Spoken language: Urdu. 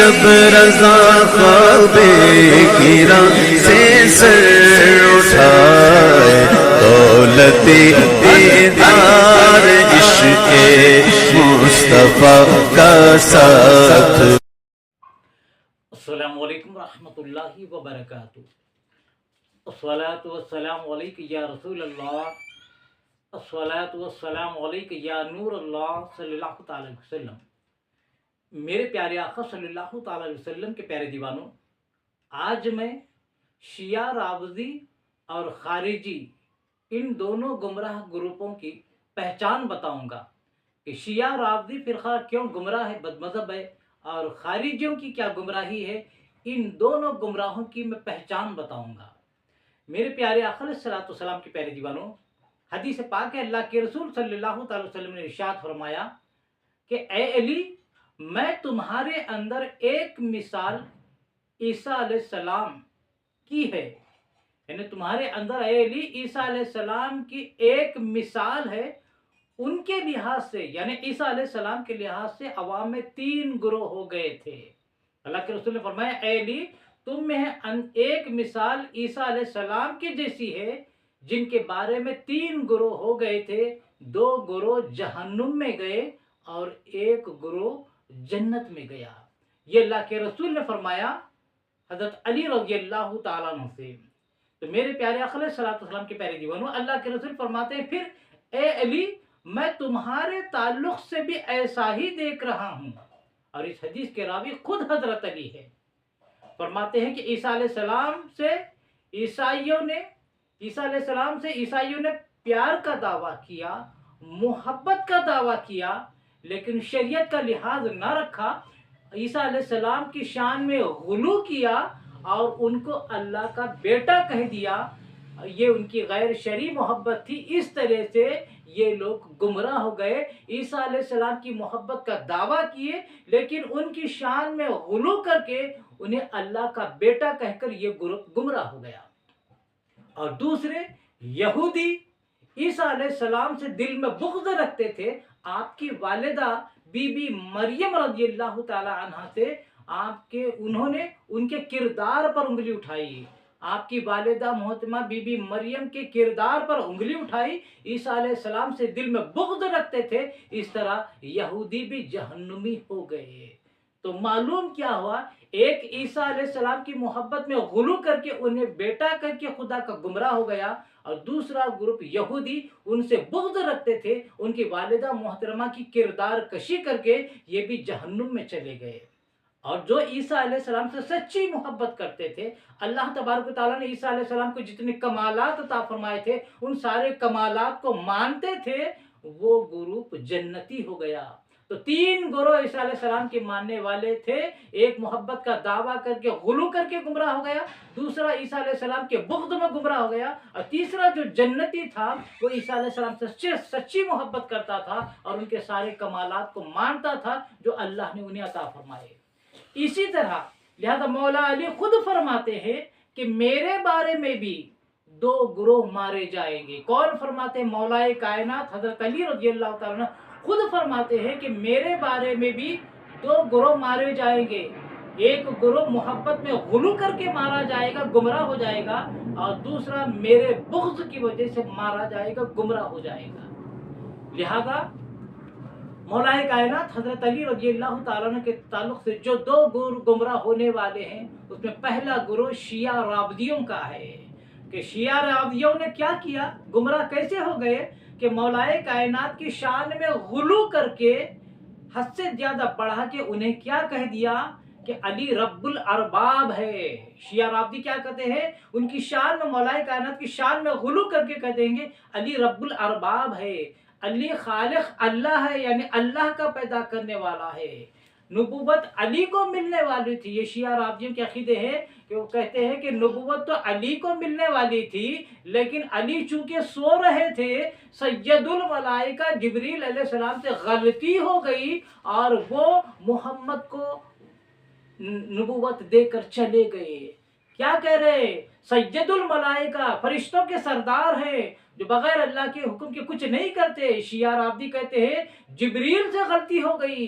جب رضا خواب گرا سے سر اٹھائے، دولت دیدار عشق مصطفیٰ کا ساتھ۔ السلام علیکم ورحمۃ اللہ وبرکاتہ۔ الصلاۃ والسلام علیک یا رسول اللہ، الصلاۃ والسلام علیک یا نور اللہ صلی اللہ تعالی علیہ وسلم۔ میرے پیارے آقا صلی اللہ تعالی علیہ وسلم کے پیارے دیوانوں، آج میں شیعہ رافضی اور خارجی ان دونوں گمراہ گروپوں کی پہچان بتاؤں گا کہ شیعہ رافضی فرقہ کیوں گمراہ ہے، بد مذہب ہے، اور خارجیوں کی کیا گمراہی ہے۔ ان دونوں گمراہوں کی میں پہچان بتاؤں گا۔ میرے پیارے آقا علیہ الصلوۃ والسلام کے پیارے دیوانوں، حدیث پاک ہے، اللہ کے رسول صلی اللہ تعالی وسلم نے ارشاد فرمایا کہ اے علی، میں تمہارے اندر ایک مثال عیسیٰ علیہ السلام کی ہے، یعنی تمہارے اندر اے علی عیسیٰ علیہ السلام کی ایک مثال ہے۔ ان کے لحاظ سے یعنی عیسیٰ علیہ السلام کے لحاظ سے عوام میں 3 گروہ ہو گئے تھے۔ اللہ کے رسول نے فرمایا اے علی، تم میں ایک مثال عیسیٰ علیہ السلام کی جیسی ہے، جن کے بارے میں 3 گروہ ہو گئے تھے۔ 2 گروہ جہنم میں گئے اور 1 گروہ جنت میں گیا۔ یہ اللہ کے رسول نے فرمایا حضرت علی رضی اللہ تعالیٰ عنہ سے۔ تو میرے پیارے آقا علیہ الصلوۃ والسلام کے پیارے دیوانوں، اللہ کے رسول فرماتے ہیں پھر اے علی، میں تمہارے تعلق سے بھی ایسا ہی دیکھ رہا ہوں۔ اور اس حدیث کے راوی خود حضرت علی ہے۔ فرماتے ہیں کہ عیسیٰ علیہ السلام سے عیسائیوں نے پیار کا دعویٰ کیا، محبت کا دعویٰ کیا، لیکن شریعت کا لحاظ نہ رکھا، عیسیٰ علیہ السلام کی شان میں غلو کیا اور ان کو اللہ کا بیٹا کہہ دیا۔ یہ ان کی غیر شرعی محبت تھی۔ اس طرح سے یہ لوگ گمراہ ہو گئے۔ عیسیٰ علیہ السلام کی محبت کا دعویٰ کیے، لیکن ان کی شان میں غلو کر کے انہیں اللہ کا بیٹا کہہ کر یہ گروپ گمراہ ہو گیا۔ اور دوسرے یہودی عیسیٰ علیہ السلام سے دل میں بغض رکھتے تھے۔ آپ کی والدہ بی بی مریم رضی اللہ تعالی عنہ سے انہوں نے ان کے کردار پر انگلی اٹھائی۔ آپ کی والدہ محترمہ بی بی مریم کے کردار پر انگلی اٹھائی، عیسیٰ علیہ السلام سے دل میں بغض رکھتے تھے۔ اس طرح یہودی بھی جہنمی ہو گئے۔ تو معلوم کیا ہوا، ایک عیسیٰ علیہ السلام کی محبت میں غلو کر کے انہیں بیٹا کر کے خدا کا گمراہ ہو گیا، اور دوسرا گروپ یہودی ان سے بغض رکھتے تھے، ان کی والدہ محترمہ کی کردار کشی کر کے یہ بھی جہنم میں چلے گئے۔ اور جو عیسیٰ علیہ السلام سے سچی محبت کرتے تھے، اللہ تبارک و تعالیٰ نے عیسیٰ علیہ السلام کو جتنے کمالات عطا فرمائے تھے، ان سارے کمالات کو مانتے تھے، وہ گروپ جنتی ہو گیا۔ تو 3 گروہ عیسیٰ علیہ السلام کے ماننے والے تھے۔ ایک محبت کا دعویٰ کر کے غلو کر کے گمراہ ہو گیا، دوسرا عیسیٰ علیہ السلام کے بغض میں گمراہ ہو گیا، اور تیسرا جو جنتی تھا وہ عیسیٰ علیہ السلام سے سچی محبت کرتا تھا اور ان کے سارے کمالات کو مانتا تھا جو اللہ نے انہیں عطا فرمائے۔ اسی طرح لہذا مولا علی خود فرماتے ہیں کہ میرے بارے میں بھی 2 گروہ مارے جائیں گے۔ کون فرماتے ہیں؟ مولا کائنات حضرت علی رضی اللہ تعالیٰ عنہ خود فرماتے ہیں کہ میرے بارے میں بھی 2 گروہ مارے جائیں گے۔ ایک گروہ محبت میں غلو کر کے مارا جائے گا، گمراہ ہو جائے گا، اور دوسرا میرے بغض کی وجہ سے مارا جائے گا، گمراہ ہو جائے گا۔ لہذا مولا کائنات حضرت علی رضی اللہ تعالیٰ عنہ کے تعلق سے جو 2 گروہ گمراہ ہونے والے ہیں، اس میں پہلا گروہ شیعہ رافضیوں کا ہے۔ کہ شیعہ رافضیوں نے کیا کیا، گمراہ کیسے ہو گئے کہ مولا کائنات کی شان میں غلو کر کے حد سے زیادہ بڑھا کے انہیں کیا کہہ دیا کہ علی رب الارباب ہے۔ شیعہ رافضی کیا کہتے ہیں؟ ان کی شان میں، مولا کائنات کی شان میں غلو کر کے کہہ دیں گے علی رب الارباب ہے، علی خالق اللہ ہے، یعنی اللہ کا پیدا کرنے والا ہے۔ نبوت علی کو ملنے والی تھی۔ یہ شیعہ رافضیوں کے عقیدے ہیں کہ وہ کہتے ہیں کہ نبوت تو علی کو ملنے والی تھی، لیکن علی چونکہ سو رہے تھے، سید الملائکہ جبریل علیہ السلام سے غلطی ہو گئی اور وہ محمد کو نبوت دے کر چلے گئے۔ کیا کہہ رہے؟ سید الملائکہ فرشتوں کے سردار ہیں جو بغیر اللہ کے حکم کے کچھ نہیں کرتے۔ شیعہ رافضی کہتے ہیں جبریل سے غلطی ہو گئی،